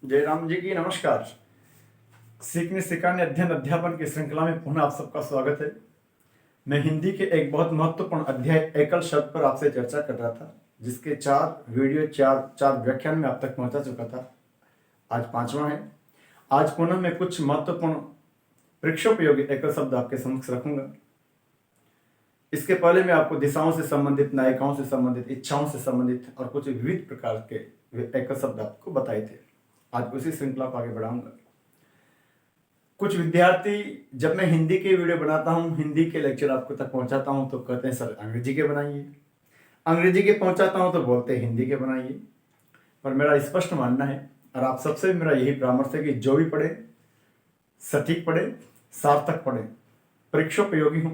जयराम जी की नमस्कार। सीखने सिखाने अध्ययन अध्यापन की श्रृंखला में पुनः आप सबका स्वागत है। मैं हिंदी के एक बहुत महत्वपूर्ण अध्याय एकल शब्द पर आपसे चर्चा कर रहा था, जिसके 4 व्याख्यान में आप तक पहुंचा चुका था। आज 5वां है। आज पुनः मैं कुछ महत्वपूर्ण परीक्षोपयोगी एकल शब्द आपके समक्ष रखूंगा। इसके पहले मैं आपको दिशाओं से संबंधित, नायिकाओं से संबंधित, इच्छाओं से संबंधित और कुछ विविध प्रकार के एकल शब्द आपको बताए थे। आज उसी श्रृंखला को आगे बढ़ाऊंगा। कुछ विद्यार्थी, जब मैं हिंदी के वीडियो बनाता हूं, हिंदी के लेक्चर आपको तक पहुंचाता हूं, तो कहते हैं सर अंग्रेजी के बनाइए। अंग्रेजी के पहुंचाता हूं तो बोलते हैं हिंदी के बनाइए। पर मेरा स्पष्ट मानना है, और आप सबसे मेरा यही परामर्श है कि जो भी पढ़े सटीक पढ़े, सार्थक पढ़े, परीक्षोपयोगी हो।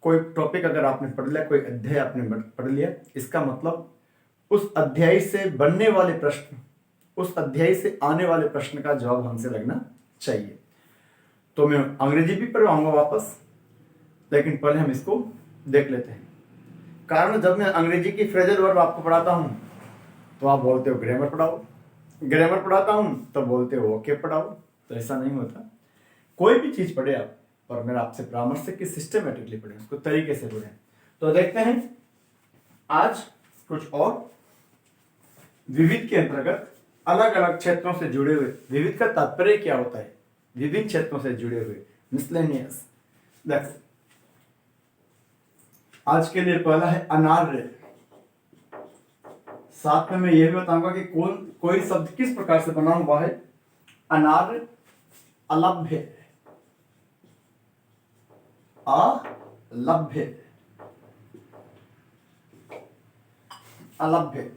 कोई टॉपिक अगर आपने पढ़ लिया, कोई अध्याय आपने पढ़ लिया, इसका मतलब उस अध्याय से बनने वाले प्रश्न, उस अध्याय से आने वाले प्रश्न का जवाब हमसे लगना चाहिए। तो मैं अंग्रेजी भी पढ़ाऊंगा वापस, लेकिन पहले हम इसको देख लेते हैं। कारण जब मैं अंग्रेजी की फ्रेजल वर्ब आपको पढ़ाता हूं तो आप बोलते हो ग्रामर पढ़ाओ, ग्रामर पढ़ाता हूं तो बोलते हो ओके पढ़ाओ। तो ऐसा नहीं होता। कोई भी चीज पढ़े आप, पर मेरा आपसे परामर्श है कि सिस्टमेटिकली पढ़े, उसको तरीके से पढ़े। तो देखते हैं आज कुछ और विविध के अंतर्गत अलग अलग क्षेत्रों से जुड़े हुए, विविध का तात्पर्य क्या होता है, विभिन्न क्षेत्रों से जुड़े हुए मिसलेनियस। देखो, आज के लिए पहला है अनार्य। साथ में मैं यह भी बताऊंगा कि कोई शब्द किस प्रकार से बना हुआ है। अनार्य, अलभ्य, अलभ्य, अलभ्य,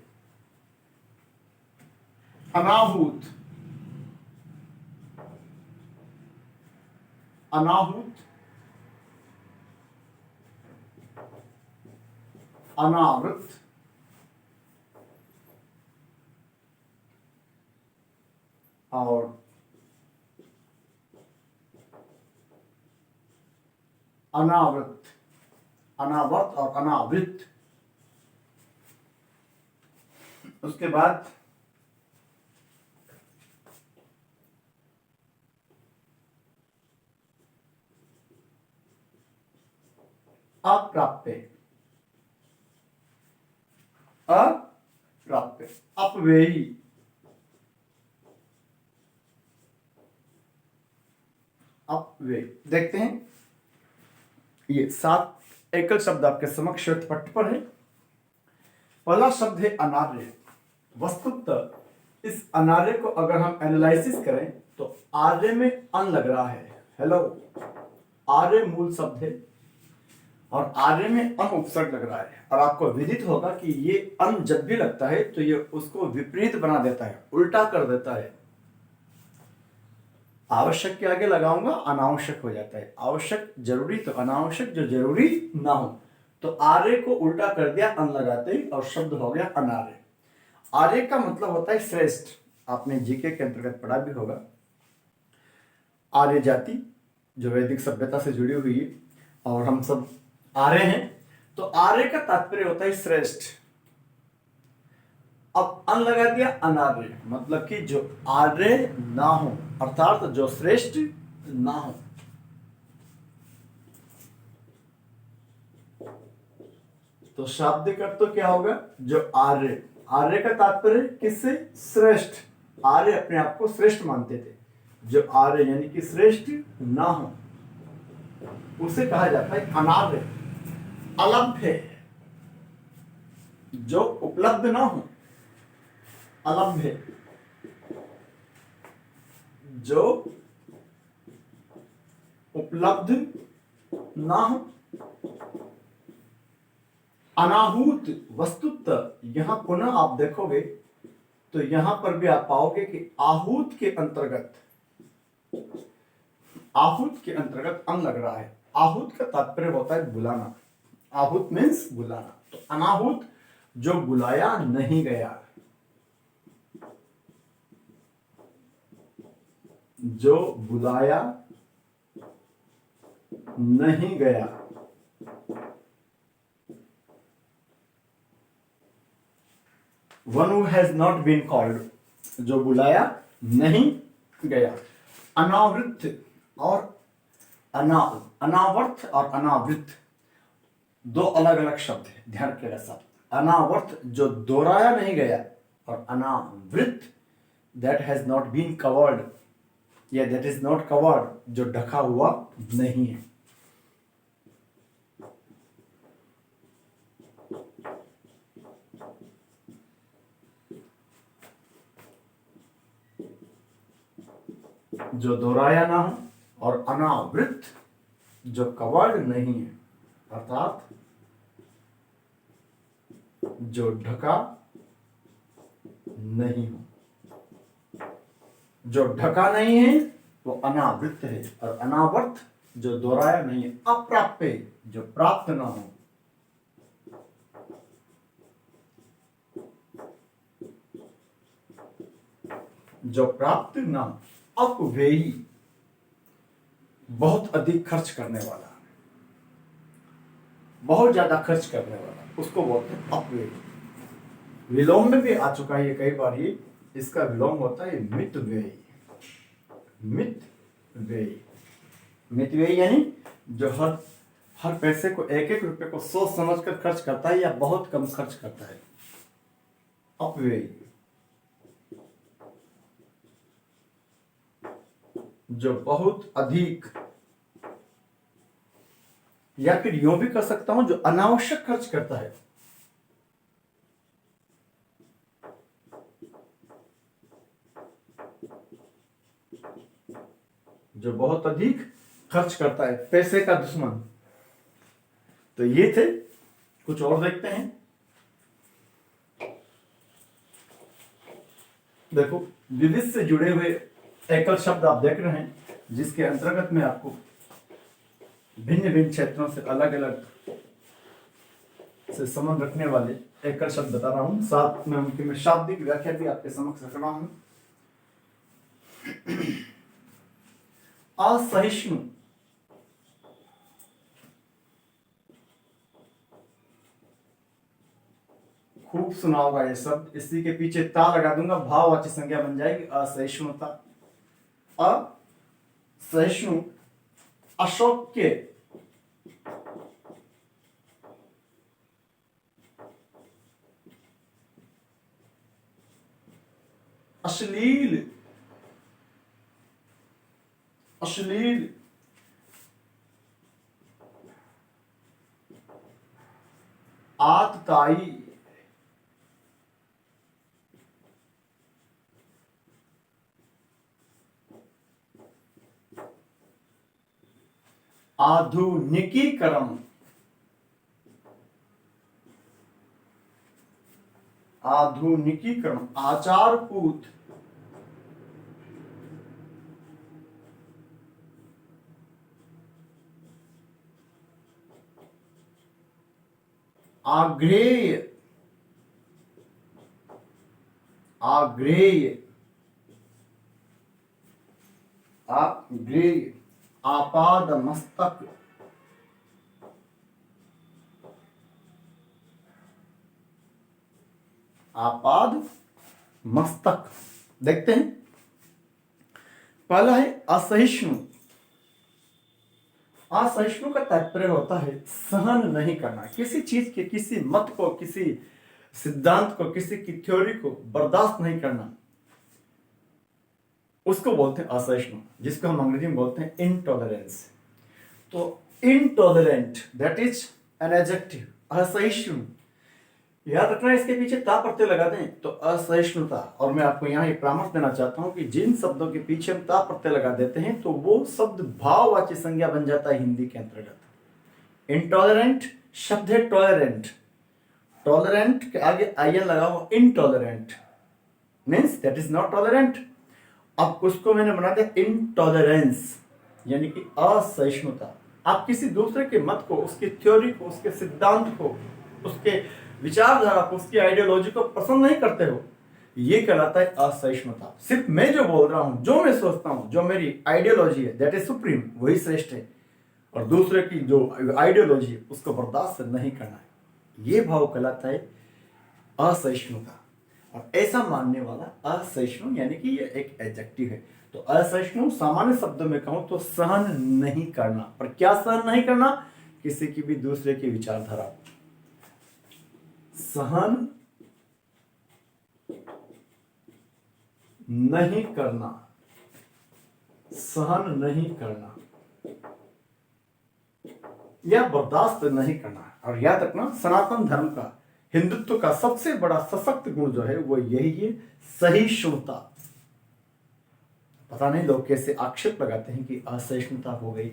अनाहूत, अनाहूत, अनावृत, और अनावृत, अनावृत और अनावृत। उसके बाद अप्राप्य, अप्राप्य, अपव्ययी, अपव्ययी। देखते हैं, ये 7 एकल शब्द आपके समक्ष श्वेत पट्ट पर है। पहला शब्द है अनार्य। वस्तुतः इस अनार्य को अगर हम एनालिसिस करें तो आर्य में अन लग रहा है। हेलो, आर्य मूल शब्द है और आर्य में अन उपसर्ग लग रहा है। और आपको विदित होगा कि ये अन जब भी लगता है तो ये उसको विपरीत बना देता है, उल्टा कर देता है। आवश्यक के आगे लगाऊंगा, अनावश्यक हो जाता है। आवश्यक जरूरी तो अनावश्यक जो जरूरी ना हो। तो आर्य को उल्टा कर दिया अन लगाते ही, और शब्द हो गया अनार्य। आर्य का मतलब होता है श्रेष्ठ। आपने जीके के अंतर्गत पढ़ा भी होगा। आर्य जाति जो वैदिक सभ्यता से जुड़ी हुई है, और हम सब आर्य हैं। तो आर्य का तात्पर्य होता है श्रेष्ठ। अब अन लगा दिया अनार्य, मतलब कि जो आर्य ना हो, अर्थात जो श्रेष्ठ ना हो। तो शाब्दिक अर्थ तो क्या होगा, जो आर्य, आर्य का तात्पर्य किससे, श्रेष्ठ। आर्य अपने आप को श्रेष्ठ मानते थे। जो आर्य यानी कि श्रेष्ठ ना हो उसे कहा जाता है अनार्य। अलभ्य, जो उपलब्ध ना हो, अलभ्य, जो उपलब्ध ना हो। अनाहूत, वस्तुतः यहां पुनः आप देखोगे तो यहां पर भी आप पाओगे कि आहूत के अंतर्गत, आहूत के अंतर्गत अन लग रहा है। आहूत का तात्पर्य होता है बुलाना। आहूत मीन्स बुलाना। तो अनाहूत, जो बुलाया नहीं गया, जो बुलाया नहीं गया। One who has not been called, जो बुलाया नहीं गया। अनावृत और अनावर्त और अनावृत दो अलग अलग शब्द है, ध्यान रखिएगा साहब। अनावर्त जो दोहराया नहीं गया, और अनावृत that has not been covered या दैट इज नॉट कवर्ड जो ढका हुआ नहीं है। जो दोहराया ना हो, और अनावृत जो कवर्ड नहीं है, अर्थात जो ढका नहीं हो। जो ढका नहीं है वो अनावृत है, और अनावर्त जो दोहराया नहीं है। अप्राप्य जो प्राप्त ना हो। जो प्राप्त ना हो। अपव्ययी बहुत अधिक खर्च करने वाला, बहुत ज्यादा खर्च करने वाला, उसको बोलते हैं अपव्ययी। विलोम में भी आ चुका है ये कई बार। ये इसका विलोम होता है मितव्ययी। मितव्ययी, मितव्ययी यानी जो हर पैसे को, एक एक रुपए को सोच समझ कर खर्च करता है या बहुत कम खर्च करता है। अपव्ययी जो बहुत अधिक, या फिर यूं भी कर सकता हूं जो अनावश्यक खर्च करता है। जो बहुत अधिक खर्च करता है, पैसे का दुश्मन। तो ये थे, कुछ और देखते हैं। देखो, विविध से जुड़े हुए एकल शब्द आप देख रहे हैं, जिसके अंतर्गत में आपको भिन्न भिन्न क्षेत्रों से अलग अलग से संबंध रखने वाले एकल शब्द बता रहा हूं। साथ में उनकी मैं शाब्दिक व्याख्या भी आपके समक्ष रख रहा हूं। असहिष्णु, खूब सुना होगा ये शब्द। इसी के पीछे ता लगा दूंगा, भाववाची संज्ञा बन जाएगी असहिष्णुता। असहिष्णु, अशोक्य, अश्लील, अश्लील, आतताई, आधुनिकीकरण, आधुनिकीकरण, आचारपूत, आग्रेय, आग्रेय, आग्रेय, आपाद मस्तक, आपाद मस्तक। देखते हैं, पहला है असहिष्णु। असहिष्णु का तात्पर्य होता है सहन नहीं करना, किसी चीज के, किसी मत को, किसी सिद्धांत को, किसी की थ्योरी को बर्दाश्त नहीं करना, उसको बोलते हैं असहिष्णु, जिसको हम अंग्रेजी में बोलते हैं इनटॉलरेंस। तो intolerant that is an adjective. असहिष्णु, याद रखना, इसके पीछे ता प्रत्यय लगा दें तो असहिष्णुता। और मैं आपको यहाँ एक परामर्श देना चाहता हूं कि जिन शब्दों के पीछे हम ता प्रत्यय लगा देते हैं तो वो शब्द भाववाची संज्ञा बन जाता है हिंदी के अंतर्गत। इनटॉलरेंट शब्द है टॉलरेंट, टॉलरेंट के आगे आईएन लगाओ, intolerant means that is not tolerant. अब उसको मैंने बना दिया इनटॉलरेंस, यानी कि असहिष्णुता। आप किसी दूसरे के मत को, उसकी थ्योरी को, उसके सिद्धांत को, उसके विचारधारा को, उसकी आइडियोलॉजी को पसंद नहीं करते हो, ये कहलाता है असहिष्णुता। सिर्फ मैं जो बोल रहा हूं, जो मैं सोचता हूं, जो मेरी आइडियोलॉजी है दैट इज सुप्रीम, वही श्रेष्ठ है, और दूसरे की जो आइडियोलॉजी है उसको बर्दाश्त नहीं करना है, ये भाव कहलाता है असहिष्णुता। और ऐसा मानने वाला असहिष्णु, यानी कि ये एक एडजेक्टिव है। तो असहिष्णु सामान्य शब्दों में कहूं तो सहन नहीं करना। पर क्या सहन नहीं करना? किसी की भी दूसरे की विचारधारा सहन नहीं करना, सहन नहीं करना या बर्दाश्त नहीं करना। और याद रखना, सनातन धर्म का, हिंदुत्व का सबसे बड़ा सशक्त गुण जो है वो यही है, सहिष्णुता। पता नहीं लोग कैसे आक्षेप लगाते हैं कि असहिष्णुता हो गई।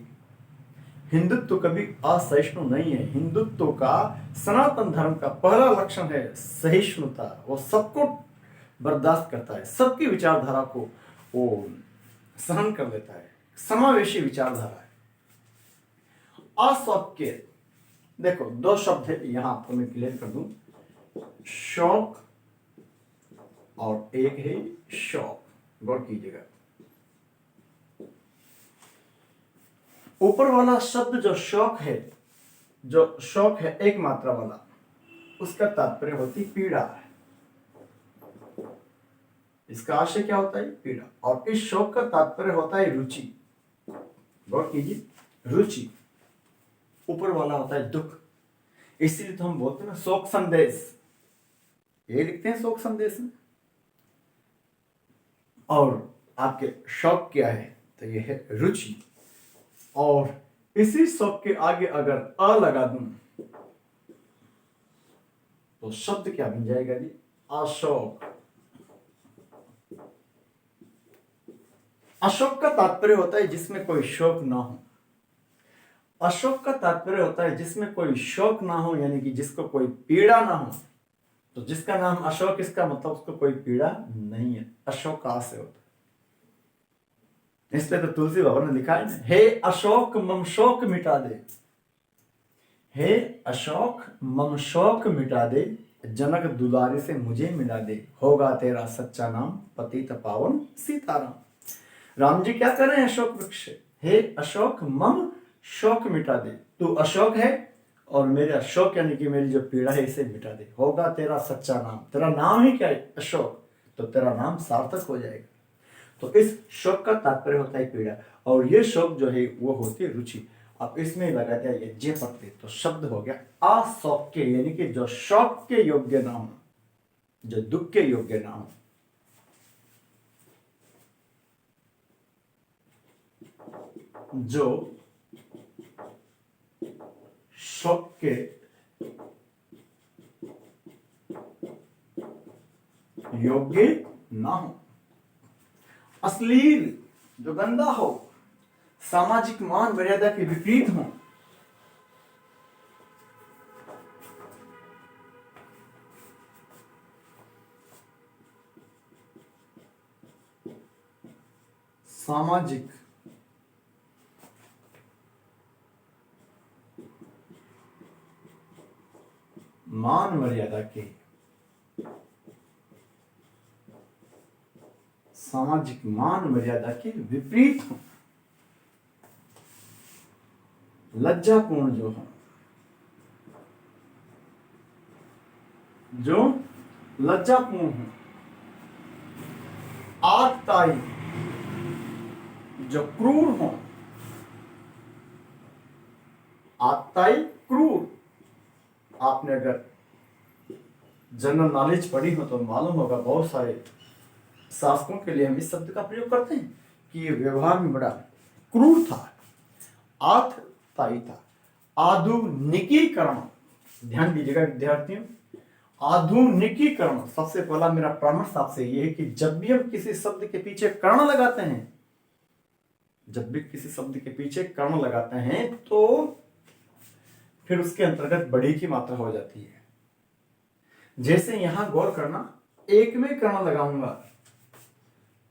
हिंदुत्व कभी असहिष्णु नहीं है। हिंदुत्व का, सनातन धर्म का पहला लक्षण है सहिष्णुता। वो सबको बर्दाश्त करता है, सबकी विचारधारा को वो सहन कर लेता है, समावेशी विचारधारा है। अशौक्य, देखो दो शब्द है यहां आपको मैं क्लियर कर दूं, शौक और एक है शौक। गौर कीजिएगा, ऊपर वाला शब्द जो शौक है, जो शौक है एक मात्रा वाला, उसका तात्पर्य होती पीड़ा है। इसका आशय क्या होता है? पीड़ा। और इस शौक का तात्पर्य होता है रुचि। गौर कीजिए, रुचि। ऊपर वाला होता है दुख। इसीलिए तो हम बोलते हैं ना शोक संदेश, ये लिखते हैं शोक संदेश में। और आपके शौक क्या है? तो ये है रुचि। और इसी शौक के आगे अगर अ लगा दूं तो शब्द क्या बन जाएगा जी? अशोक। अशोक का तात्पर्य होता है जिसमें कोई शोक ना हो। अशोक का तात्पर्य होता है जिसमें कोई शोक ना हो, यानी कि जिसको कोई पीड़ा ना हो। तो जिसका नाम अशोक, इसका मतलब उसको कोई पीड़ा नहीं है। अशोक कहां से होता है? इसलिए तो तुलसी बाबा ने लिखा है ना, हे अशोक मम शोक मिटा दे, हे अशोक मम शोक मिटा दे, जनक दुलारे से मुझे मिला दे, होगा तेरा सच्चा नाम पतित पावन सीताराम। राम जी क्या कर रहे हैं अशोक वृक्ष से? हे अशोक मम शोक मिटा दे, तू अशोक है और मेरे अशोक यानी कि मेरी जो पीड़ा है इसे मिटा दे। होगा तेरा सच्चा नाम, तेरा नाम ही क्या है? अशोक। तो तेरा नाम सार्थक हो जाएगा। तो इस शोक का तात्पर्य होता है पीड़ा, और ये शोक जो है वो होती है रुचि। अब इसमें लगा दिया ये जे पत्ते, तो शब्द हो गया अशौक्य, यानी कि जो शौक के योग्य ना हो, जो दुख के योग्य ना हो। जो शौक के योग्य ना हो, अश्लील, जो गंदा हो, सामाजिक मान मर्यादा के विपरीत हो, सामाजिक मान मर्यादा के, सामाजिक मान मर्यादा के विपरीत हो, लज्जापूर्ण जो हो, जो लज्जापूर्ण हो, आतताई, जो क्रूर हो, आतताई, क्रूर। आपने अगर जनरल नॉलेज पढ़ी हो तो मालूम होगा, बहुत सारे शासकों के लिए हम इस शब्द का प्रयोग करते हैं कि ये व्यवहार में बड़ा क्रूर था, आतताई था। आधुनिकीकरण, ध्यान दीजिएगा विद्यार्थियों, आधुनिकीकरण। सबसे पहला मेरा परामर्श आपसे यह है कि जब भी हम किसी शब्द के पीछे कर्ण लगाते हैं, जब भी किसी शब्द के पीछे कर्ण लगाते हैं तो फिर उसके अंतर्गत बड़ी की मात्रा हो जाती है। जैसे यहां गौर करना, एक में कर्ण लगाऊंगा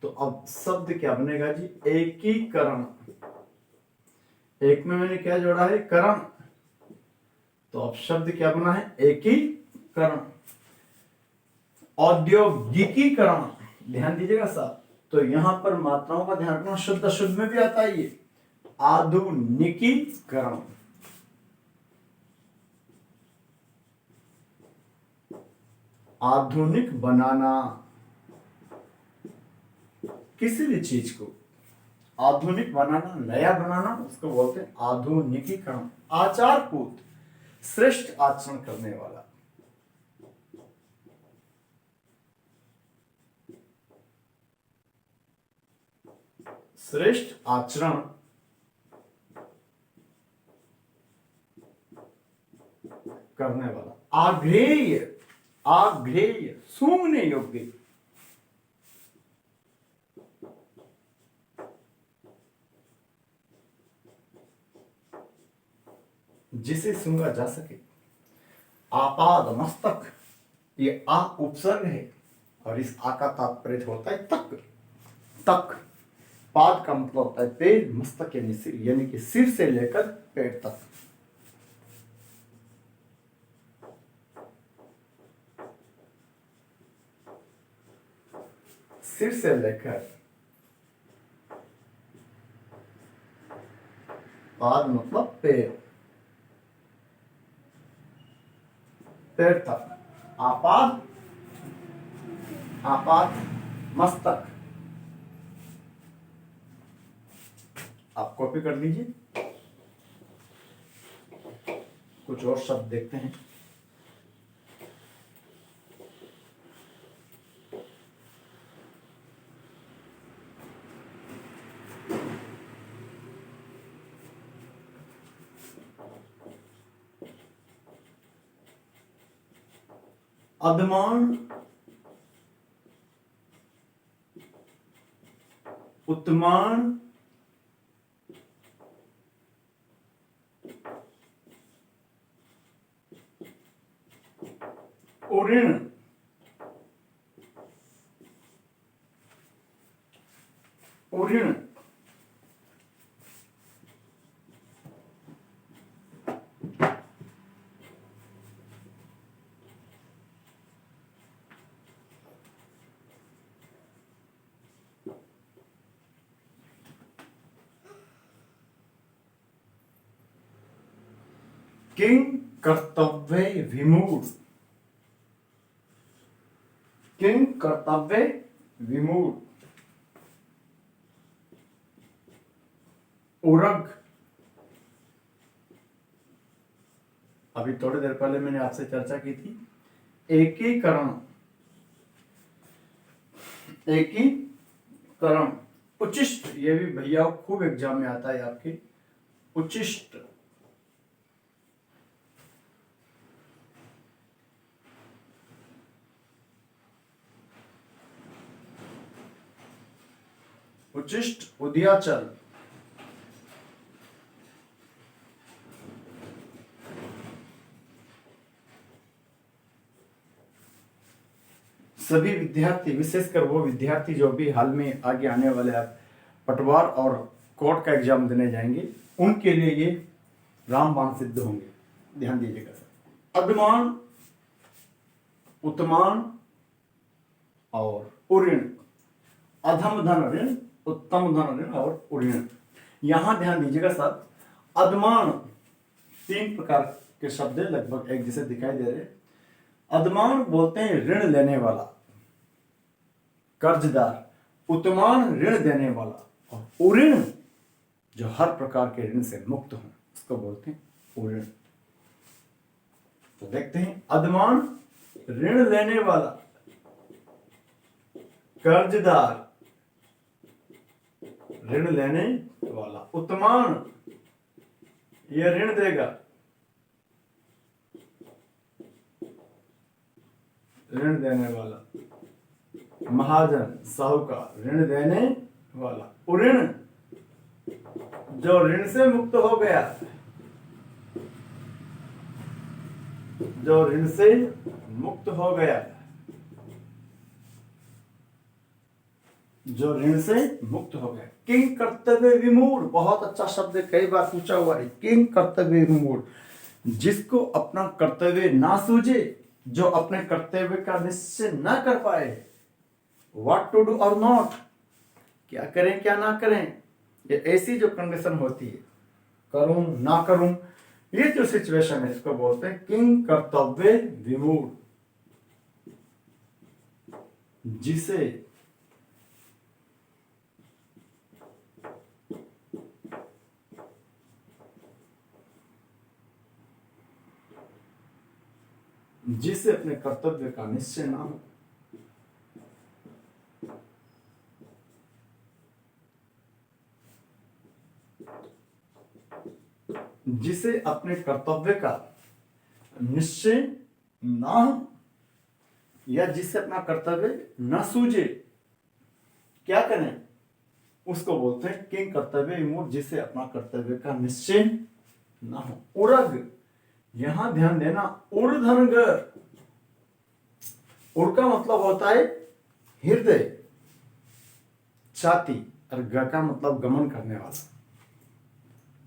तो अब शब्द क्या बनेगा जी? एकीकरण। एक में मैंने क्या जोड़ा है? करण। तो अब शब्द क्या बना है? एकीकरण। औद्योगिकीकरण, ध्यान दीजिएगा साहब। तो यहां पर मात्राओं का ध्यान रखना, शुद्ध अशुद्ध में भी आता है ये। आधुनिकीकरण, आधुनिक बनाना, किसी भी चीज को आधुनिक बनाना, नया बनाना, उसको बोलते हैं आधुनिकीकरण। आचारपूत, श्रेष्ठ आचरण करने वाला। श्रेष्ठ आचरण करने वाला। आग्रेय, आग्रेय, सूंघने योग्य। जिसे सूंघा जा सके। आपाद मस्तक, ये आ उपसर्ग है और इस आ का तात्पर्य होता है तक। तक, पाद का मतलब होता है पेट, मस्तक यानी सिर, यानी कि सिर से लेकर पेट तक। सिर से लेकर, पाद मतलब पैर, पैर तक। आपाद, आपाद मस्तक। आप कॉपी कर लीजिए। कुछ और शब्द देखते हैं। अधमान, उत्तमान, उऋण, उऋण, किंग कर्तव्य विमूढ़, किंग कर्तव्य विमूढ़। उरग, अभी थोड़ी देर पहले मैंने आपसे चर्चा की थी। एकीकरण, एकीकरण। उचिष्ट, ये भी भैया खूब एग्जाम में आता है आपके। उचिष्ट, उचिष्ट, उदयाचल। सभी विद्यार्थी, विशेषकर वो विद्यार्थी जो भी हाल में आगे आने वाले पटवार और कोर्ट का एग्जाम देने जाएंगे, उनके लिए ये रामबाण सिद्ध होंगे। ध्यान दीजिएगा सर। अधमान, उत्तमान और उऋण। अधम धन ऋण, उत्तम धन ऋण और उऋण। यहां ध्यान दीजिएगा सर। अधमान, तीन प्रकार के शब्द लगभग एक जैसे दिखाई दे रहे। अधमान बोलते हैं ऋण लेने वाला, कर्जदार। उत्तमान ऋण देने वाला, और उऋण जो हर प्रकार के ऋण से मुक्त हो, उसको बोलते हैं उऋण। तो देखते हैं। अधमान ऋण लेने वाला, कर्जदार ऋण लेने वाला। उत्तमान ये ऋण देगा, ऋण देने वाला। महाजन, साहूकार ऋण देने वाला। उऋण जो ऋण से मुक्त हो गया, जो ऋण से मुक्त हो गया, जो ऋण से मुक्त हो गया। किंग कर्तव्य विमूढ़, बहुत अच्छा शब्द है, कई बार पूछा हुआ है। किंग कर्तव्य विमूढ़, जिसको अपना कर्तव्य ना सूझे, जो अपने कर्तव्य का निश्चय ना कर पाए। व्हाट टू डू और नॉट, क्या करें क्या ना करें, ये ऐसी जो कंडीशन होती है, करूं ना करूं, ये जो सिचुएशन है, इसको बोलते हैं किंग कर्तव्य विमूढ़। जिसे जिसे अपने कर्तव्य का निश्चय ना हो, जिसे अपने कर्तव्य का निश्चय ना हो, या जिसे अपना कर्तव्य न सूझे, क्या करें, उसको बोलते हैं किंग कर्तव्य विमूढ़, जिसे अपना कर्तव्य का निश्चय ना हो। उर्ग, यहां ध्यान देना, ऊर्ध्वग, उड़ का मतलब होता है हृदय, छाती, और ग का मतलब गमन करने वाला,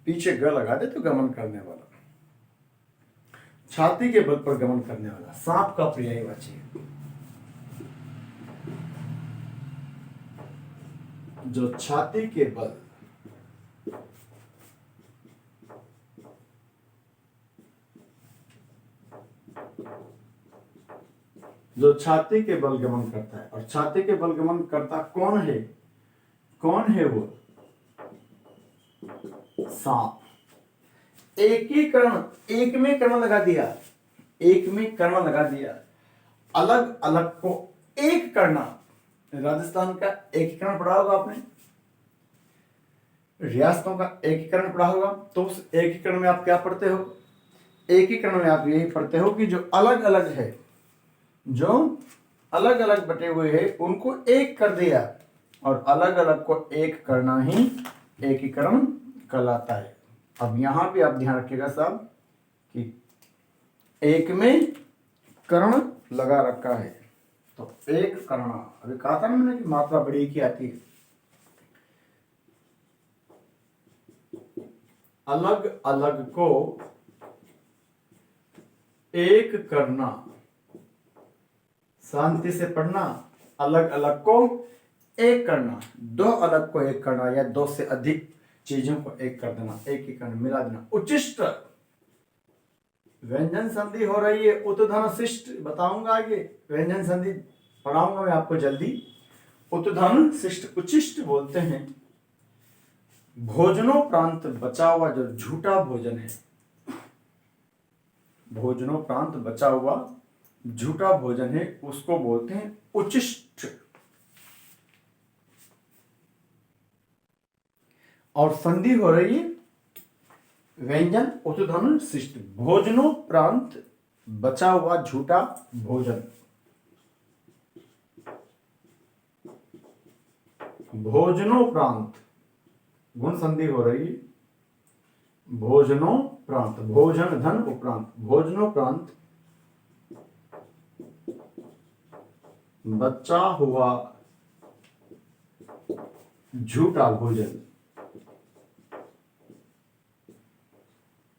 पीछे ग लगा दे तो गमन करने वाला, छाती के बल पर गमन करने वाला, सांप का पर्यायवाची है। जो छाती के बल जो छाती के बल गमन करता है, और छाती के बल गमन करता कौन है, कौन है वो, सांप। एक ही कर्ण, एक में कर्ण लगा दिया, एक में कर्ण लगा दिया, अलग अलग को एक करना। राजस्थान का एकीकरण पढ़ा होगा आपने, रियासतों का एकीकरण पढ़ा होगा, तो उस एकीकरण में आप क्या पढ़ते हो, एकीकरण में आप यही पढ़ते हो कि जो अलग अलग है, जो अलग अलग बटे हुए हैं उनको एक कर दिया, और अलग अलग को एक करना ही एकीकरण कहलाता है। अब यहां भी आप ध्यान रखिएगा साहब कि एक में कर्ण लगा रखा है, तो एक करना, अभी कहा था ना मैंने कि मात्रा बड़ी की आती है, अलग अलग को एक करना, शांति से पढ़ना, अलग अलग को एक करना, दो अलग को एक करना, या दो से अधिक चीजों को एक कर देना, एक ही करना, मिला देना। उच्चिष्ट, व्यंजन संधि हो रही है, उत्धन शिष्ट, बताऊंगा आगे, व्यंजन संधि पढ़ाऊंगा मैं आपको जल्दी। उत्धन शिष्ट, उच्चिष्ट बोलते हैं भोजनोपरांत बचा हुआ जो झूठा भोजन है, भोजनोपरांत बचा हुआ झूठा भोजन है, उसको बोलते हैं उच्चिष्ट। और संधि हो रही है व्यंजन उत्धन शिष्ट, भोजनोपरांत बचा हुआ झूठा भोजन, भोजनोपरांत गुण संधि हो रही है, भोजनोपरांत, भोजन धन उपरांत, भोजनोपरांत बचा हुआ झूठा भोजन,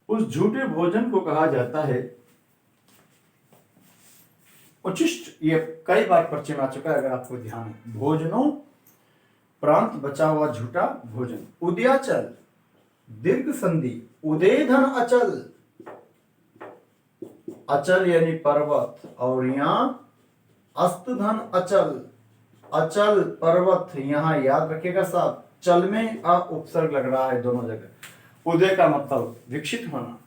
उस झूठे भोजन को कहा जाता है उच्चिष्ट। ये कई बार परिचय में आ चुका है, अगर आपको ध्यान है। भोजनों प्रांत बचा हुआ झूठा भोजन। उदयाचल, दीर्घ संधि, उदय धन अचल, अचल यानी पर्वत, और यहां अस्त धन अचल, अचल पर्वत, यहां याद रखिएगा साहब, चल में अ उपसर्ग लग रहा है दोनों जगह। उदय का मतलब विकसित होना,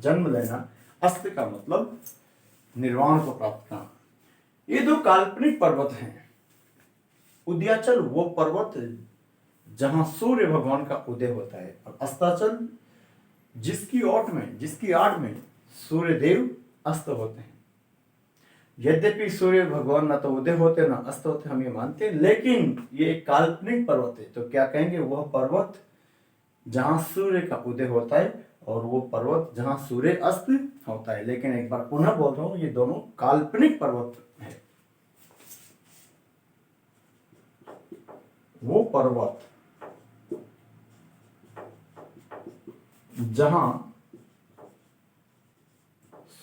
जन्म लेना, अस्त का मतलब निर्वाण को प्राप्त करना। ये दो काल्पनिक पर्वत हैं। उदयाचल वो पर्वत जहां सूर्य भगवान का उदय होता है, और अस्ताचल जिसकी आड़ में सूर्य देव अस्त होते हैं। यद्यपि सूर्य भगवान न तो उदय होते न अस्त होते, हम ये मानते हैं, लेकिन ये एक काल्पनिक पर्वत है, तो क्या कहेंगे, वह पर्वत जहां सूर्य का उदय होता है, और वो पर्वत जहां सूर्य अस्त होता है। लेकिन एक बार पुनः बोल रहा हूं, ये दोनों काल्पनिक पर्वत है। वो पर्वत जहां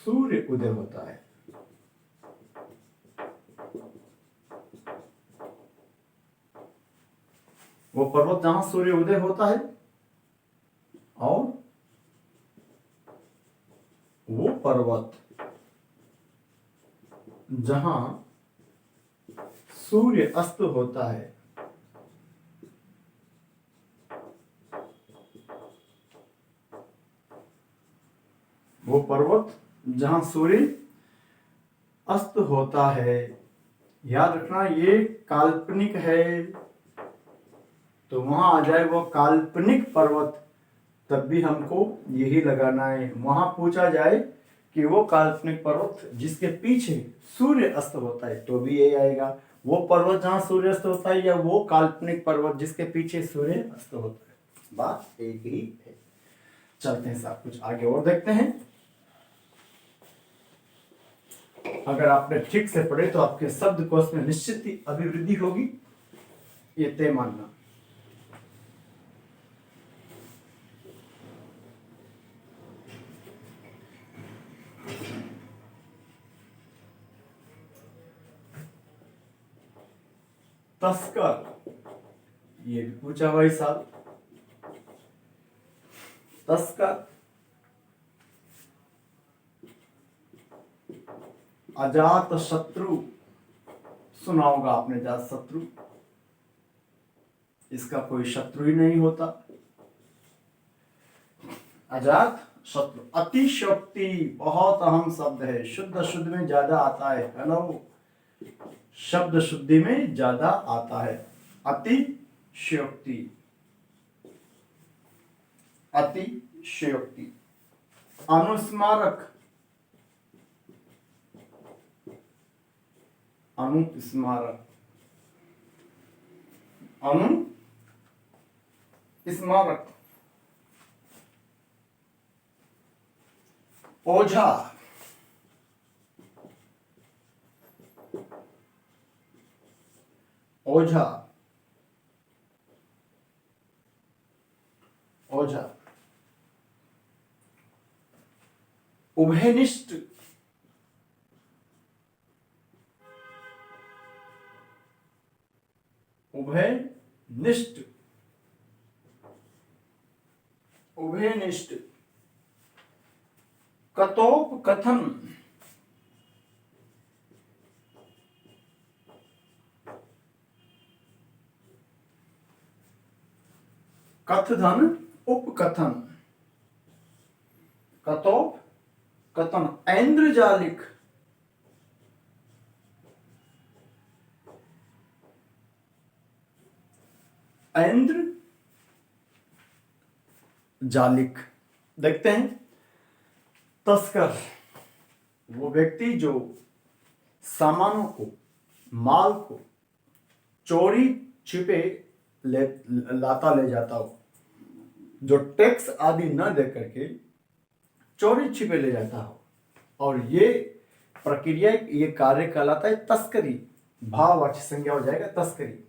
सूर्य उदय होता है, वो पर्वत जहां सूर्य उदय होता है, और वो पर्वत जहां सूर्य अस्त होता है, वो पर्वत जहां सूर्य अस्त होता है, याद रखना ये काल्पनिक है, तो वहां आ जाए वो काल्पनिक पर्वत, तब भी हमको यही लगाना है। वहां पूछा जाए कि वो काल्पनिक पर्वत जिसके पीछे सूर्य अस्त होता है, तो भी यही आएगा, वो पर्वत जहां सूर्य अस्त होता है, या वो काल्पनिक पर्वत जिसके पीछे सूर्य अस्त होता है, बात एक ही है। चलते हैं साहब, कुछ आगे और देखते हैं। अगर आपने ठीक से पढ़े तो आपके शब्दकोश में निश्चित ही अभिवृद्धि होगी, ये तय मानना। तस्कर, ये भी पूछा भाई साहब। तस्कर, अजात शत्रु, सुना होगा आपने अजात शत्रु, इसका कोई शत्रु ही नहीं होता। अजात शत्रु। अतिशयोक्ति बहुत अहम शब्द है, शुद्ध शुद्ध में ज्यादा आता है, हेलो, शब्द शुद्धि में ज्यादा आता है। अतिशयोक्ति, अतिशयोक्ति। अनुस्मारक, अनुस्मारक, अनुस्मारक। ओझा, ओझा, ओझा। उभयनिष्ठ, उभयनिष्ठ, उभयनिष्ठ। कथोपकथन, कथन उपकथन, कथोप कथन। ऐन्द्रजालिक, ऐन्द्रजालिक। देखते हैं, तस्कर, वो व्यक्ति जो सामानों को, माल को चोरी छिपे लाता ले जाता हो, जो टैक्स आदि न दे करके चोरी छिपे ले जाता हो, और ये प्रक्रिया, ये कार्य कहलाता है तस्करी। भाववाची संज्ञा हो जाएगा तस्करी।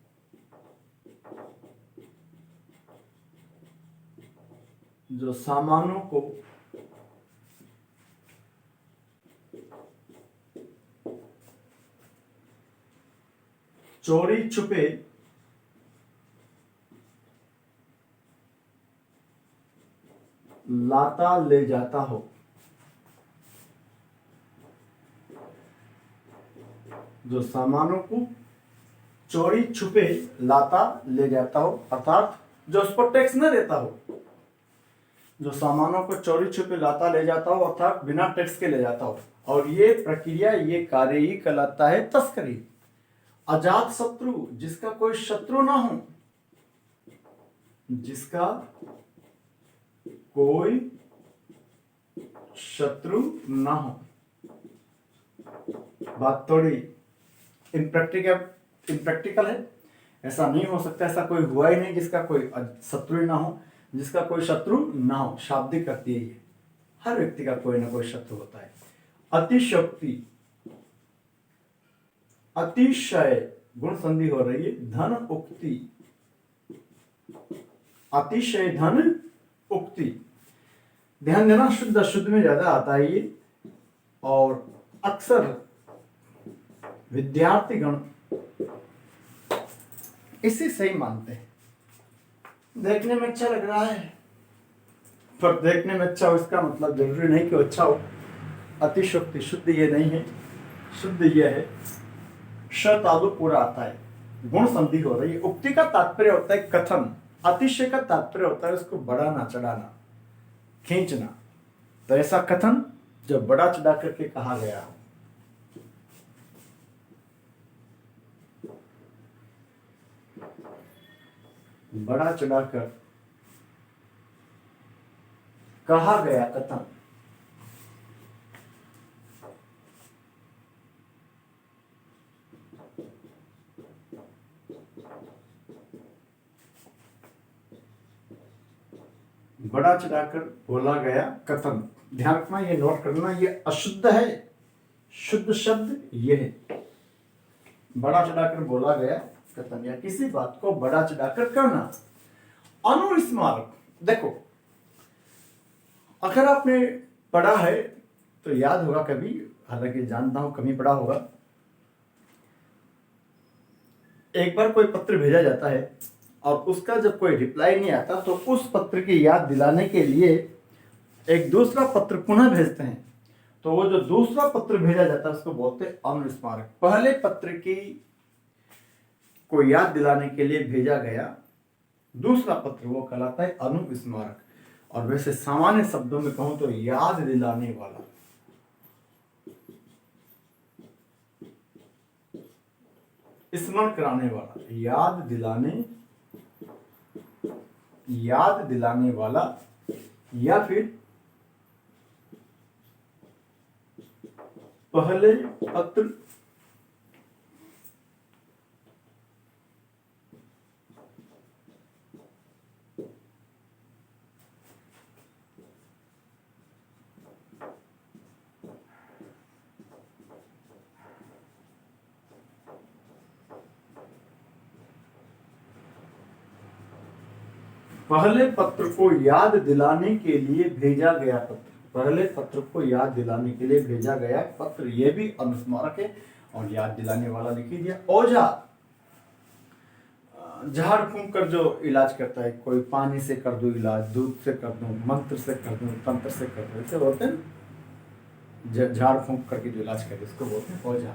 जो सामानों को चोरी छुपे लाता ले जाता हो, जो सामानों को चोरी छुपे लाता ले जाता हो, अर्थात जो उस पर टैक्स न देता हो, जो सामानों को चोरी छुपे लाता ले जाता हो, अर्थात बिना टैक्स के ले जाता हो, और ये प्रक्रिया, ये कार्य ही कहलाता है तस्करी। अजात शत्रु, जिसका कोई शत्रु ना हो, जिसका कोई शत्रु ना हो। बात थोड़ी इम्प्रैक्टिकल है, ऐसा नहीं हो सकता, ऐसा कोई हुआ ही नहीं जिसका कोई शत्रु ना हो, जिसका कोई शत्रु ना हो। शाब्दिक करती है ये, हर व्यक्ति का कोई ना कोई शत्रु होता है। अतिशयोक्ति, अतिशय, गुण संधि हो रही है। धन उक्ति, अतिशय धन उक्ति। ध्यान देना, शुद्ध शुद्ध में ज्यादा आता है ये, और अक्सर विद्यार्थी गण इसे सही मानते हैं। देखने में अच्छा लग रहा है, पर देखने में अच्छा हो इसका मतलब जरूरी नहीं कि अच्छा हो। अतिशयोक्ति शुद्ध ये नहीं है, शुद्ध ये है श तालु पूरा आता है, गुण संधि हो रही है। उक्ति का तात्पर्य होता है कथन, अतिशय का तात्पर्य होता है उसको बढ़ाना, चढ़ाना, खींचना। तो ऐसा कथन जो बड़ा चढ़ा करके कहा गया हो। बड़ा चढ़ाकर कहा गया कथन। बड़ा चढ़ाकर बोला गया कथन। ध्यान रखना, ये नोट करना, ये अशुद्ध है, शुद्ध शब्द ये है। बड़ा चढ़ाकर बोला गया कथन या किसी बात को बड़ा चढ़ाकर करना। अनुस्मारक, देखो अगर आपने पढ़ा है तो याद होगा कभी, हालांकि जानता हूं कभी पढ़ा होगा। एक बार कोई पत्र भेजा जाता है और उसका जब कोई रिप्लाई नहीं आता तो उस पत्र की याद दिलाने के लिए एक दूसरा पत्र पुनः भेजते हैं। तो वो जो दूसरा पत्र भेजा जाता है उसको बोलते हैं अनुस्मारक। पहले पत्र की को याद दिलाने के लिए भेजा गया दूसरा पत्र वो कहलाता है अनुस्मारक। और वैसे सामान्य शब्दों में कहूं तो याद दिलाने वाला। स्मरण कराने वाला, याद दिलाने वाला, या फिर पहले पत्र पहले पत्र को याद दिलाने के लिए भेजा गया पत्र। पहले पत्र को याद दिलाने के लिए भेजा गया पत्र, यह भी अनुस्मारक है। और याद दिलाने वाला लिख दिया। ओझा झाड़ फूंक कर जो इलाज करता है, कोई पानी से कर दो इलाज, दूध से कर दो, मंत्र से कर दो, तंत्र से कर दो, ऐसे बोलते हैं। झाड़ फूंक करके जो इलाज करते उसको बोलते हैं ओझा।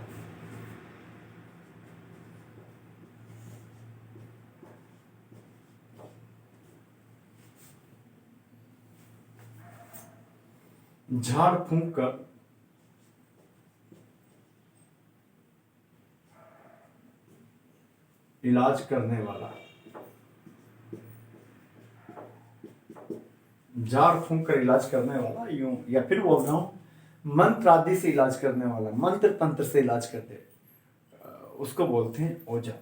झाड़ फूंक कर इलाज करने वाला, झाड़ फूंक कर इलाज करने वाला, यूं या फिर बोल रहा हूं मंत्र आदि से इलाज करने वाला, मंत्र तंत्र से इलाज करते उसको बोलते हैं ओझा।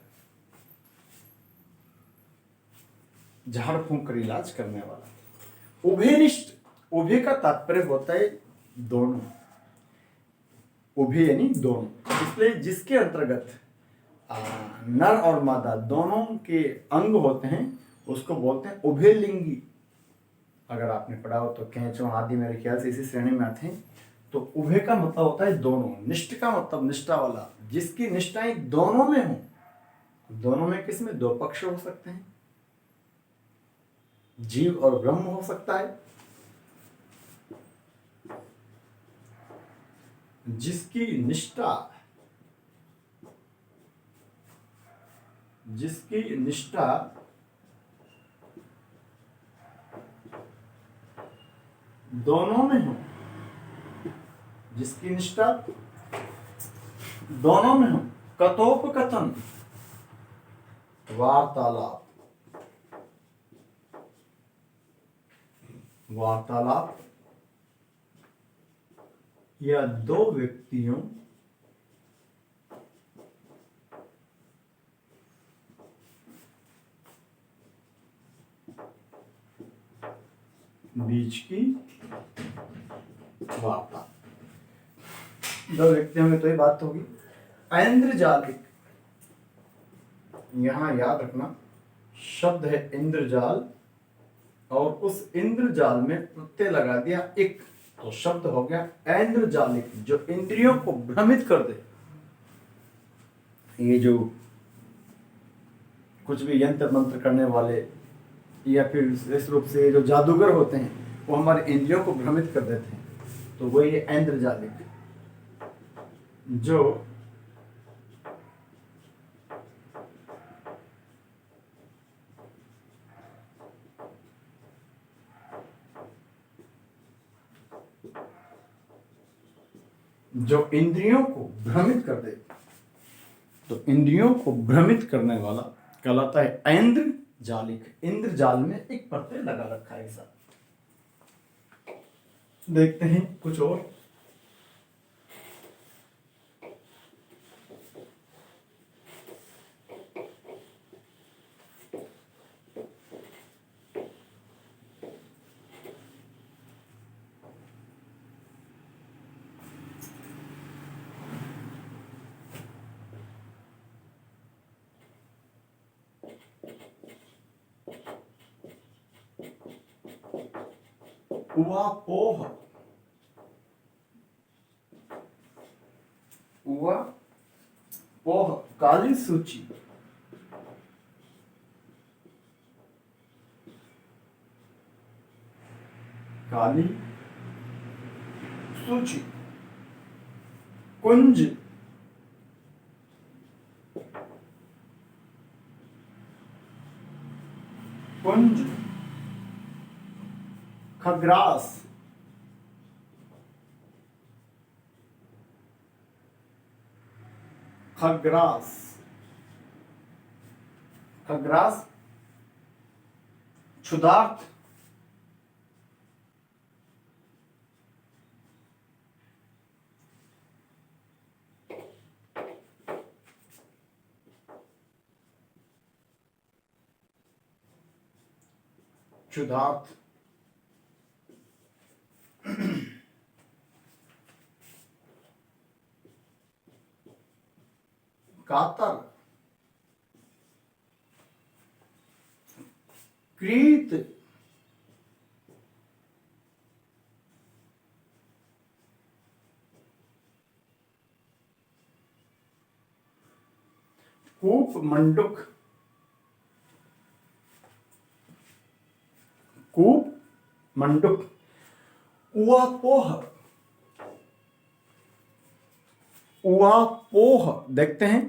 झाड़ फूंक कर इलाज करने वाला। उभयनिष्ठ, उभय का तात्पर्य होता है दोनों, उभय यानी दोनों। इसलिए जिसके अंतर्गत नर और मादा दोनों के अंग होते हैं उसको बोलते हैं उभयलिंगी। अगर आपने पढ़ा हो तो कैंचों आदि मेरे ख्याल से इसी श्रेणी में आते हैं। तो उभय का मतलब होता है दोनों, निष्ठ का मतलब निष्ठा वाला, जिसकी निष्ठाएं दोनों में हो। दोनों में किसमें? दो पक्ष हो सकते हैं, जीव और ब्रह्म हो सकता है। जिसकी निष्ठा दोनों में हो, जिसकी निष्ठा दोनों में हो। कथोपकथन, वार्तालाप या दो व्यक्तियों बीच की वार्ता। दो व्यक्तियों में तो ये बात होगी। ऐन्द्रजालिक, यहां याद रखना शब्द है इंद्रजाल, और उस इंद्रजाल में प्रत्यय लगा दिया एक, तो शब्द हो गया ऐन्द्रजालिक, जो इंद्रियों को भ्रमित कर दे। ये जो कुछ भी यंत्र मंत्र करने वाले या फिर इस रूप से जो जादूगर होते हैं वो हमारे इंद्रियों को भ्रमित कर देते हैं, तो वो ये ऐन्द्रजालिक, जो जो इंद्रियों को भ्रमित कर दे, तो इंद्रियों को भ्रमित करने वाला कहलाता है ऐन्द्र जालिक। इंद्र जाल में एक प्रत्यय लगा रखा है ऐसा। देखते हैं कुछ और। उवापोह, उवापोह काली सूची। काली सूची। कुंज, कुंज। खग्रास, खग्रास। खग्रास। क्षुधार्थ, क्षुधार्थ। कातर, क्रीत, कूप मंडुक, कूप मंडुक। उवापोह, उवापोह। देखते हैं,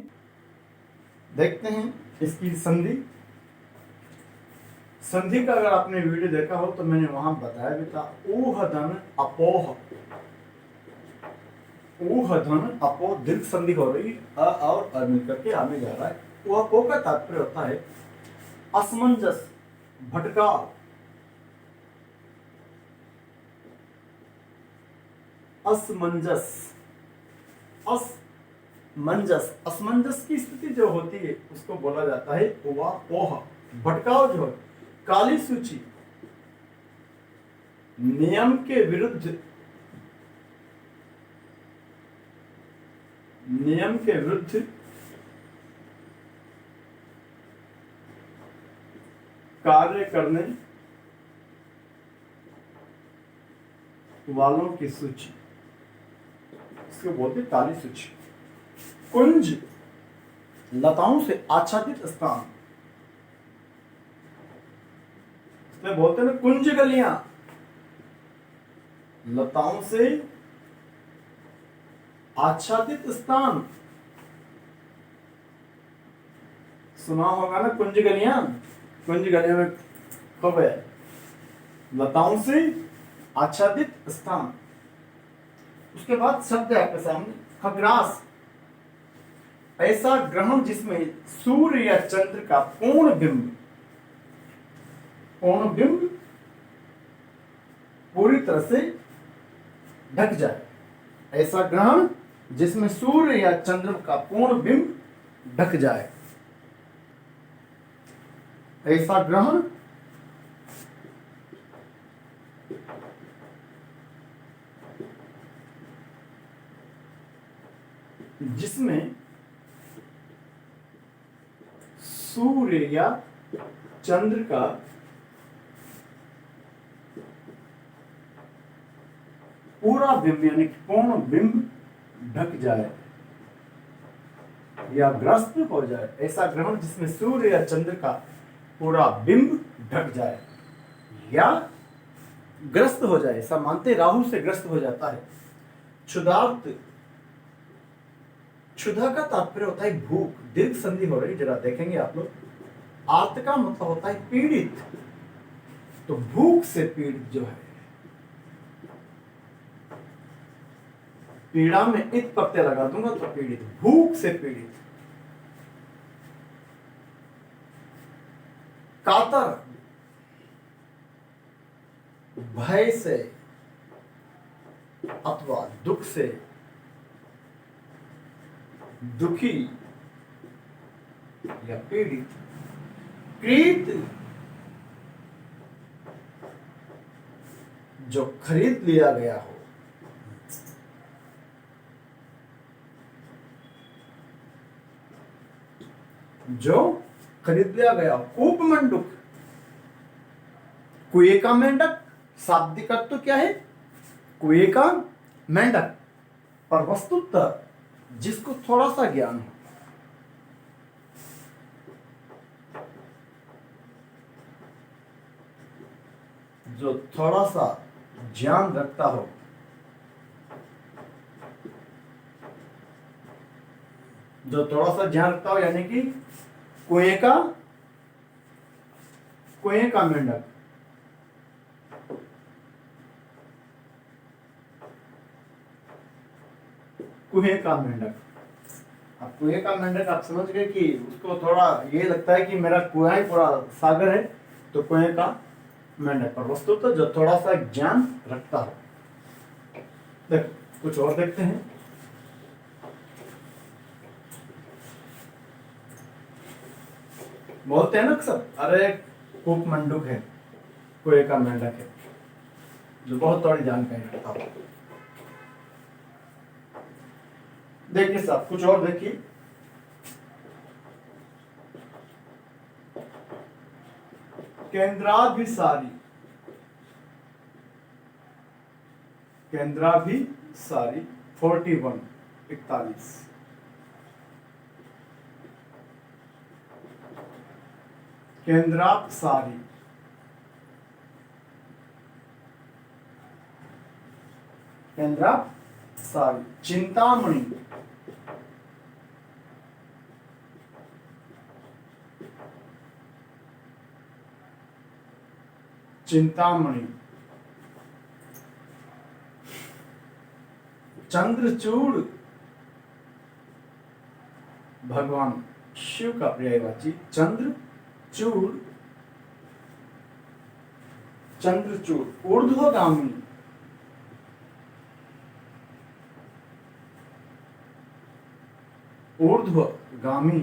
देखते हैं इसकी संधि। संधि का अगर आपने वीडियो देखा हो तो मैंने वहां बताया भी था। ऊह धन अपोह, ऊह धन अपोह दीर्घ संधि हो रही, अ और अ मिलकर के आने जा रहा है। उवापोह का तात्पर्य होता है असमंजस, भटकाव, असमंजस। असमंजस, असमंजस की स्थिति जो होती है उसको बोला जाता है उवापोह। भटकाव जो है। काली सूची, नियम के विरुद्ध, नियम के विरुद्ध कार्य करने वालों की सूची, इसको बोलते काली सूची। कुंज, लताओं से आच्छादित स्थान, इसमें बोलते ना कुंज गलियां, लताओं से आच्छादित स्थान। सुना होगा ना कुंज गलियां, कुंज गलियां में कब है, लताओं से आच्छादित स्थान। उसके बाद शब्द है आपके सामने खग्रास, ऐसा ग्रहण जिसमें सूर्य या चंद्र का पूर्ण बिंब, पूर्ण बिंब पूरी तरह से ढक जाए। ऐसा ग्रहण जिसमें सूर्य या चंद्र का पूर्ण बिंब ढक जाए। ऐसा ग्रहण जिसमें सूर्य या चंद्र का पूरा बिंब यानी पूर्ण बिंब ढक जाए या ग्रस्त हो जाए। ऐसा ग्रहण जिसमें सूर्य या चंद्र का पूरा बिंब ढक जाए या ग्रस्त हो जाए। ऐसा मानते राहु से ग्रस्त हो जाता है। क्षुधार्त, क्षुधा का तात्पर्य होता है भूख, दीर्घ संधि हो रही, जरा देखेंगे आप लोग। आर्त का मतलब होता है पीड़ित, तो भूख से पीड़ित जो है। पीड़ा में इत प्रत्यय लगा दूंगा तो पीड़ित, भूख से पीड़ित। कातर, भय से अथवा दुख से दुखी या पीड़ित। कृत, जो खरीद लिया गया हो। जो खरीद लिया गया हो। कूप मंडूक, कुएं का मेंढक, शाब्दिक अर्थ तो क्या है? कुएं का मेंढक। पर वस्तुतः जिसको थोड़ा सा ज्ञान हो, जो थोड़ा सा ज्ञान रखता हो, जो थोड़ा सा ज्ञान रखता हो, यानी कि कुएं का मेंढक। कुएं का मेंढक। अब कुएं का मेंढक आप समझ गए कि उसको थोड़ा ये लगता है कि मेरा कुआं ही पूरा सागर है, तो कुएं का मेंढक। पर वस्तु तो जो थोड़ा सा ज्ञान रखता हो। देख कुछ और देखते हैं। बोलते हैं ना अक्सर, अरे कूप मंडूक है, कुएं का मेंढक है, जो बहुत थोड़ी जानकारी रखता हो। देखिए साहब, कुछ और देखिए। केंद्राभिसारी, केंद्राभिसारी 41 41। केंद्रापसारी, केंद्रापसारी। चिंतामणि, चिंतामणि। चंद्रचूड़, भगवान शिव का पर्यायवाची। चंद्रचूड़, चंद्रचूड़। ऊर्ध्वगामी, ऊर्ध्वगामी,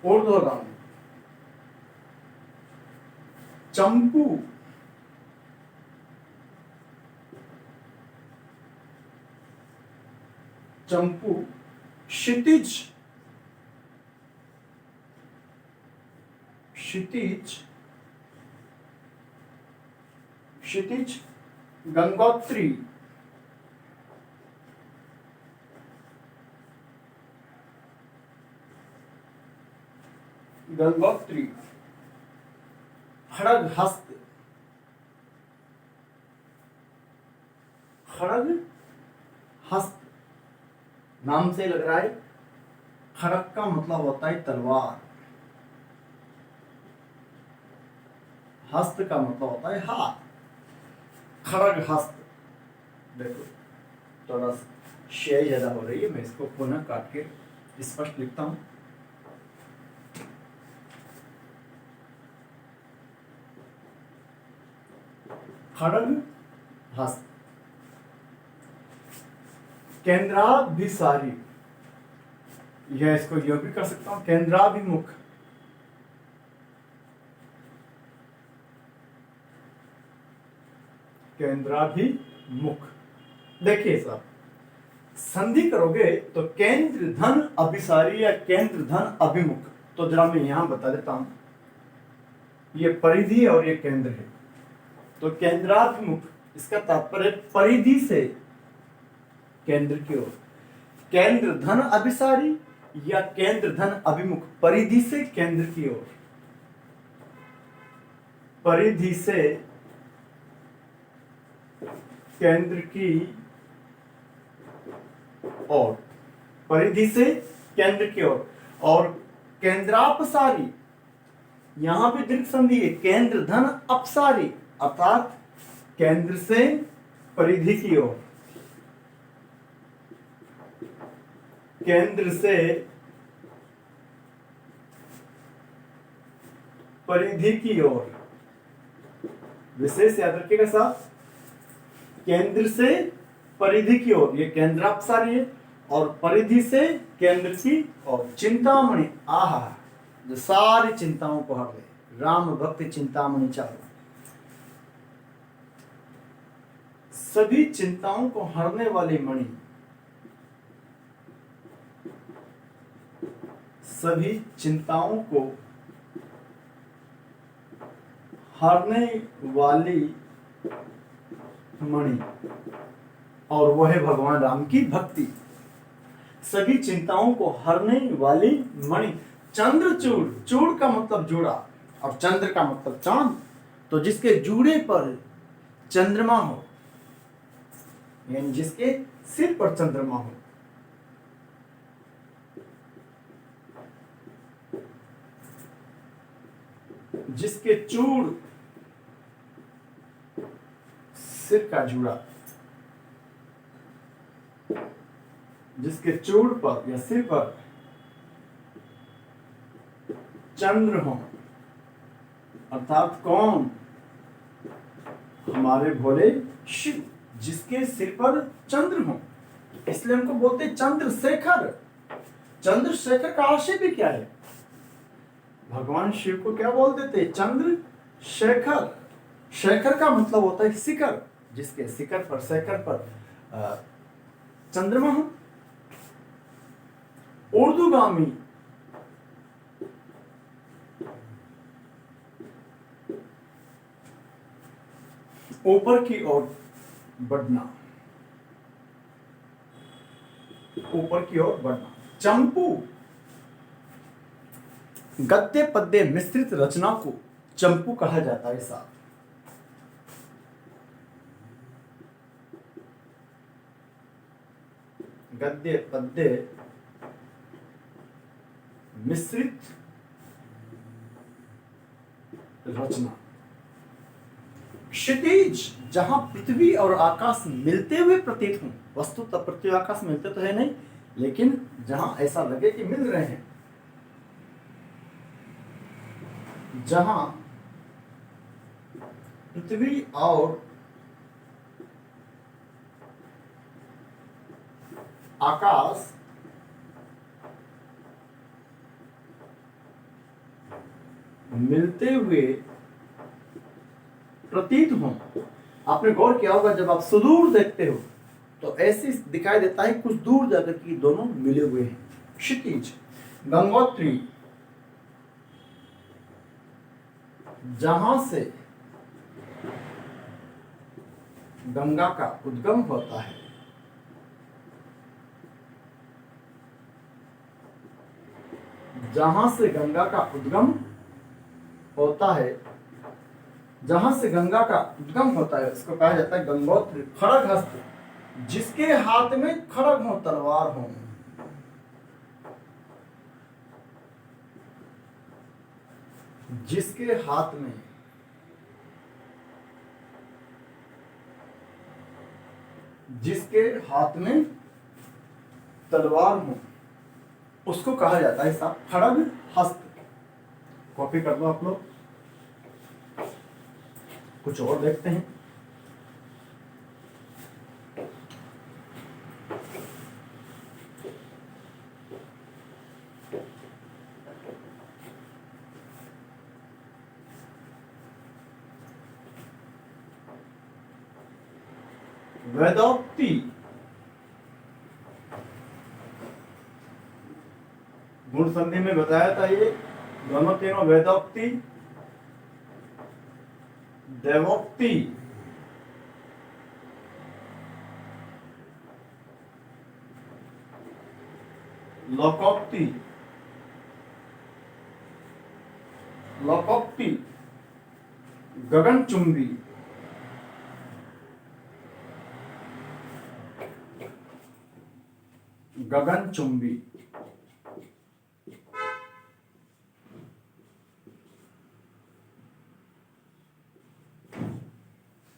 ऊर्ध्वगामी। चंपू, चंपू। क्षितिज, क्षितिज, क्षितिज। गंगोत्री, गंगोत्री। खड़ग हस्त, खड़ग हस्त। नाम से लग रहा है, खड़ग का मतलब होता है तलवार, हस्त का मतलब होता है हाथ। खड़ग हस्त। देखो थोड़ा शेय ज्यादा हो रही है, मैं इसको पुनः काट के स्पष्ट लिखता हूं। खड़ग हस्त। केंद्राभिसारी, यह इसको यह भी कर सकता हूं, केंद्राभिमुख। केंद्राभिमुख। देखिए साहब, संधि करोगे तो केंद्र धन अभिसारी या केंद्र धन अभिमुख। तो जरा मैं यहां बता देता हूं, ये परिधि और ये केंद्र है। तो केंद्राभिमुख, इसका तात्पर्य परिधि से केंद्र की ओर। केंद्र धन अभिसारी या केंद्र धन अभिमुख, परिधि से केंद्र की ओर। परिधि से केंद्र की ओर, परिधि से केंद्र की ओर। और केंद्रापसारी, यहां भी दीर्घ संधि है। केंद्र धन अपसारी, अर्थात केंद्र से परिधि की ओर। केंद्र से परिधि की ओर, विशेष याद रखिएगा साहब, केंद्र से परिधि की ओर, ये केंद्रापसारी है, और परिधि से केंद्र की ओर चिंतामणि, आहा, जो सारी चिंताओं को हर ले, राम भक्ति चिंतामणि चालू, सभी चिंताओं को हरने वाली मणि, सभी चिंताओं को हरने वाली मणि, और वह है भगवान राम की भक्ति। सभी चिंताओं को हरने वाली मणि, चंद्रचूड़, चूड़ का मतलब जूड़ा और चंद्र का मतलब चांद, तो जिसके जूड़े पर चंद्रमा हो, यानी जिसके सिर पर चंद्रमा हो, जिसके चूड़, सिर का जूड़ा, जिसके चूड़ पर या सिर पर चंद्र हो, अर्थात कौन, हमारे भोले शिव, जिसके सिर पर चंद्र हो, इसलिए हमको बोलते चंद्रशेखर। चंद्रशेखर का आशय भी क्या है, भगवान शिव को क्या बोलते थे, चंद्रशेखर। शेखर का मतलब होता है शिखर, जिसके शिखर पर, शेखर पर चंद्रमा हो। ऊर्ध्वगामी, ऊपर की ओर बढ़ना, ऊपर की ओर बढ़ना। चंपू, गद्य पद्य मिश्रित रचना को चंपू कहा जाता है साहब। गद्य पद्य मिश्रित रचना। क्षितिज, जहां पृथ्वी और आकाश मिलते हुए प्रतीत हों, वस्तुतः पृथ्वी आकाश मिलते तो है नहीं, लेकिन जहां ऐसा लगे कि मिल रहे हैं, जहां पृथ्वी और आकाश मिलते हुए प्रतीत हो। आपने गौर किया होगा, जब आप सुदूर देखते हो तो ऐसे दिखाई देता है कुछ दूर जाकर कि दोनों मिले हुए हैं। क्षितिज। गंगोत्री, जहां से गंगा का उद्गम होता है, जहां से गंगा का उद्गम होता है, जहां से गंगा का उद्गम होता है उसको कहा जाता है गंगोत्री। खड़ग हस्त, जिसके हाथ में खड़ग हो, तलवार हो। जिसके हाथ में तलवार हो उसको कहा जाता है साहब खड़ग हस्त। कॉपी कर दो आप लोग। कुछ और देखते हैं। वेदोक्ति, गुण संधि में बताया था ये दोनों तीनों, वेदोक्ति, देवोक्ति, लोकोक्ति। लोकोक्ति गगनचुंबी, गगनचुंबी।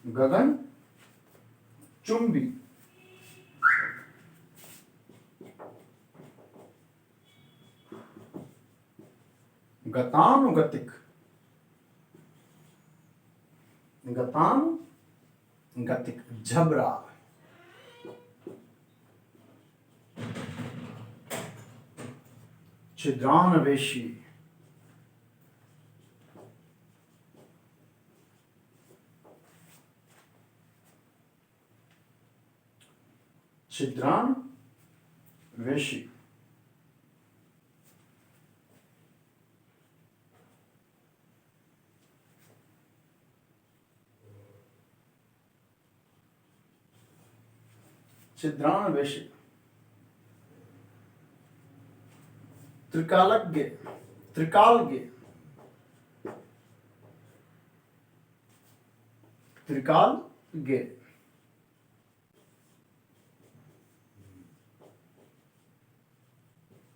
गगन चुंबी। गतानुगतिक, गतानुगतिक, झबरा, छिद्रान्वेषी, छिद्रान्वेषी, छिद्रान्वेषी, त्रिकालज्ञ, त्रिकालज्ञ, त्रिकालज्ञ,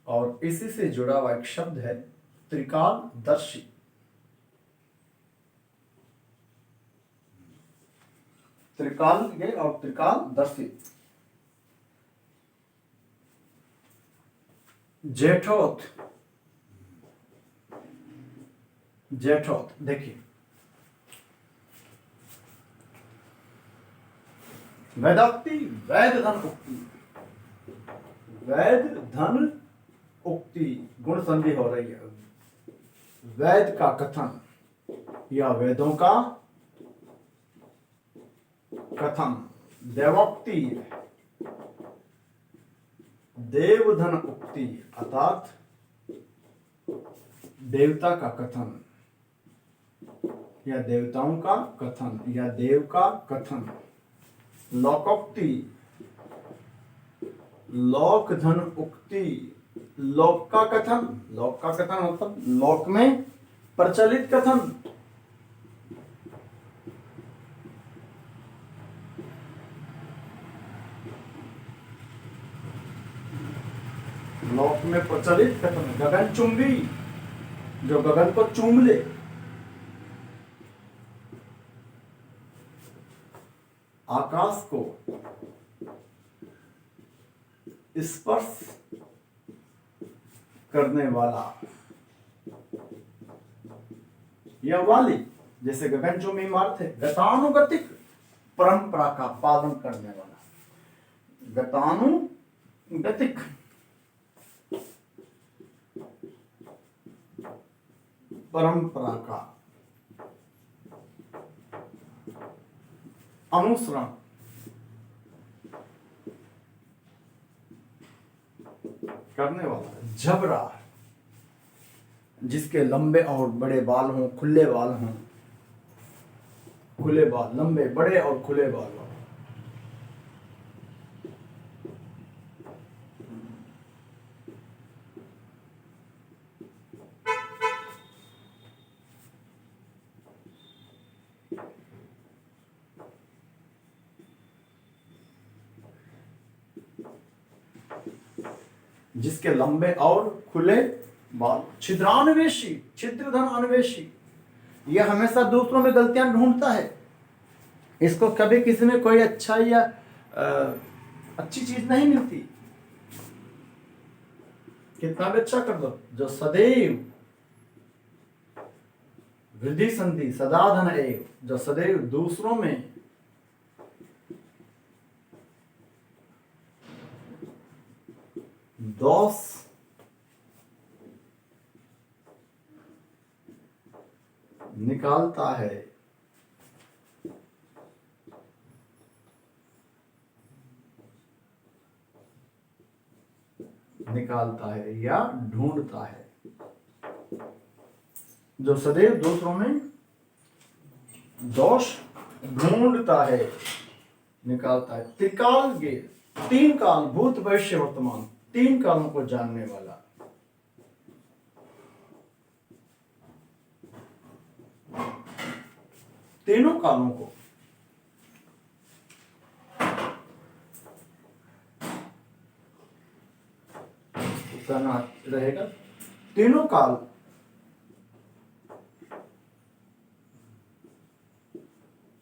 और इसी से जुड़ा हुआ एक शब्द है त्रिकालदर्शी। त्रिकालज्ञ और त्रिकालदर्शी। जेठोत, जेठोत देखिए, वेदोक्ति, वैध धन उक्ति, वैध धन उक्ति, गुण संधि हो रही है। वैद का कथन या वेदों का कथन, देवोक्ति, देवधन उक्ति अर्थात देवता का कथन या देवताओं का कथन या देव का कथन। लोकोक्ति, लोक धन उक्ति, लोक का कथन, लोक का कथन मतलब लोक में प्रचलित कथन। लोक में प्रचलित कथन। गगनचुंबी, जो गगन को चूम ले। आकाश को स्पर्श करने वाला या वाली, जैसे गगनचुंबी इमारत है। गतानुगतिक, परंपरा का पालन करने वाला। गतानुगतिक, परंपरा का अनुसरण करने वाला। झबरा, जिसके लंबे और बड़े बाल हों, खुले बाल हों, खुले बाल, लंबे बड़े और खुले बाल हों। जिसके लंबे और खुले बाल। छिद्रान्वेषी, छिद्रधन अन्वेषी, यह हमेशा दूसरों में गलतियां ढूंढता है। इसको कभी किसी में कोई अच्छा या अच्छी चीज नहीं मिलती। कितना भी अच्छा कर दो, जो सदैव वृद्धि संधि सदाधन एव, जो सदैव दूसरों में दोष निकालता है, निकालता है या ढूंढता है, जो सदैव दूसरों में दोष ढूंढता है, निकालता है। त्रिकाल के, तीन काल, भूत भविष्य वर्तमान, तीन कालों को जानने वाला। तीनों कालों को कहना रहेगा। तीनों काल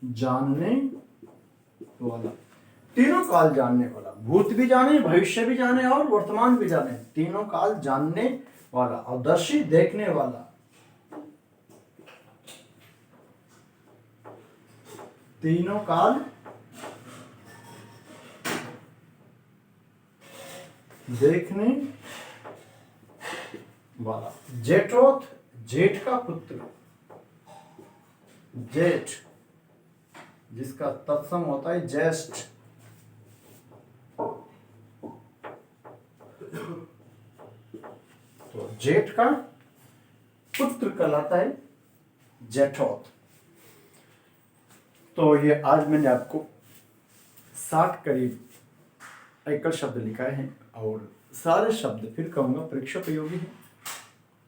जानने वाला, तीनों काल जानने वाला, भूत भी जाने, भविष्य भी जाने और वर्तमान भी जाने। तीनों काल जानने वाला और दर्शी, देखने वाला। तीनों काल देखने वाला। जेठोथ, जेठ का पुत्र, जेठ जिसका तत्सम होता है ज्येष्ठ। तो जेठ का पुत्र कहलाता है जेठोथ। तो ये आज मैंने आपको 60 करीब एकल शब्द लिखाए हैं और सारे शब्द फिर कहूंगा परीक्षा उपयोगी है।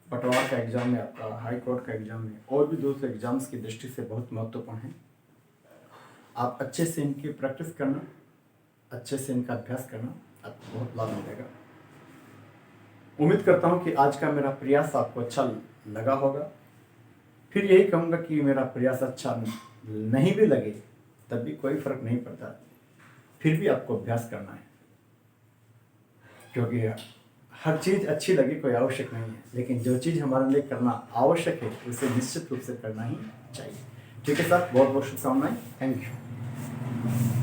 पटवार का एग्जाम में, आपका हाई कोर्ट का एग्जाम में और भी दूसरे एग्जाम्स की दृष्टि से बहुत महत्वपूर्ण है। आप अच्छे से इनकी प्रैक्टिस करना, अच्छे से इनका अभ्यास करना, आपको बहुत लाभ मिलेगा। उम्मीद करता हूँ कि आज का मेरा प्रयास आपको अच्छा लगा होगा। फिर यही कहूँगा कि मेरा प्रयास अच्छा नहीं भी लगे तब भी कोई फर्क नहीं पड़ता, फिर भी आपको अभ्यास करना है, क्योंकि हर चीज़ अच्छी लगे कोई आवश्यक नहीं है, लेकिन जो चीज़ हमारे लिए करना आवश्यक है उसे निश्चित रूप से करना ही चाहिए। ठीक है सर, बहुत बहुत शुभकामनाएं। Thank you.